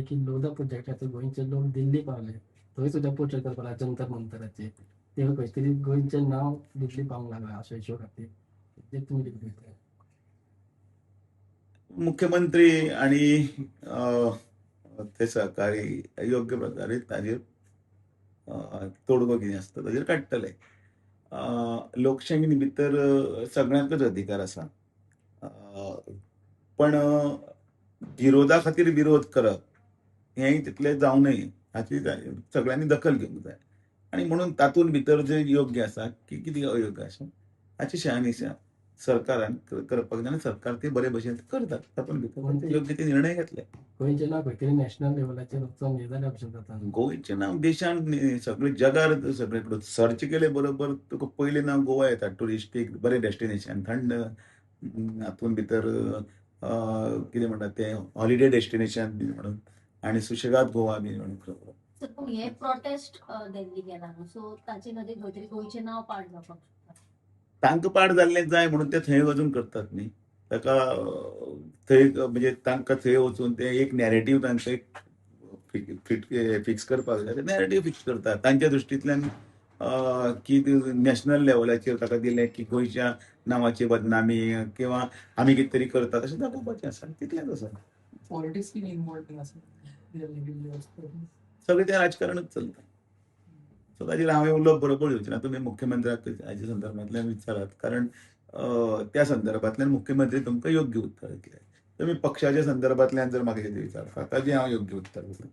जालें की लोधा प्रोजेक्टाचे गोंयचे लोक दिल्ली पावले. थंय सुद्दां प्रोजेक्ट करपाक जंतर मंतराचे. ते खंय तरी गोंयचें नांव दिल्ली पावंक लागलां अशा इश्यू खातीर. ते तुमी कितें पळयता? मुख्यमंत्री आणि ते सहकारी योग्य प्रकारे ताजेर तोडगो कितें आसता ताजेर काडटले. लोकशायेन भितर सगळ्यांकच अधिकार आसा. पण विरोधा खातीर विरोध करप हेंय तितलें जावं नये हाची सगळ्यांनी दखल घेवंक जाय. आणि म्हणून तातूंत भितर जे योग्य आसा की कितें अयोग्य आसा हाची शहानिशा सरकारान करपाक जाय आनी सरकार ते बरे भशेन करता. तातूंत भितर ते योग्य ते निर्णय घेतले. गोंयचें नांव खंय तरी नॅशनल लेवलाचेर वचोन हें जाल्या भशेन जाता. गोंयचें नांव देशांत न्ही, सगळे जगार सगळे कडेन सर्च केले बरोबर तुका पयलें नांव गोवा येता. टुरिस्टीक बरें डेस्टिनेशन, थंड हातूंत भितर कितें म्हणटात तें हॉलिडे डेस्टिनेशन बी म्हणून आनी सुशेगाद गोवा बी म्हणून खबर. सर पूण हे प्रोटेस्ट दिल्ली गेला न्हू, सो ताचे खातीर खंय तरी गोंयचें नांव पाड जावपाक शकता. तांकां पाड जाल्लें जाय म्हणून ते थंय वचून करतात न्ही. ताका थंय म्हणजे तांकां थंय वचून ते एक नॅरेटीव तांचो एक फिक्स करपाक जाय. ते नॅरेटीव फिक्स करतात तांच्या दृश्टींतल्यान की नॅशनल लेवलाचेर ताका दिलें की गोंयच्या नांवाची बदनामी किंवा आमी कितें तरी करतात अशें दाखोवपाचें आसा. तितलेंच आसा. पॉलिटिक्स किती इन्वॉल्व आसा सगळें तें राजकारणच चलता. सो ताजेर हांवें उलोवप बरोबर येवचें ना. तुमी मुख्यमंत्र्याक हाच्या संदर्भांतल्यान विचारात. कारण त्या संदर्भांतल्यान मुख्यमंत्री तुमकां योग्य उत्तर दितले. तुमी पक्षाच्या संदर्भांतल्यान जर म्हाका कितें विचारता ताजें हांव योग्य उत्तर दितलें.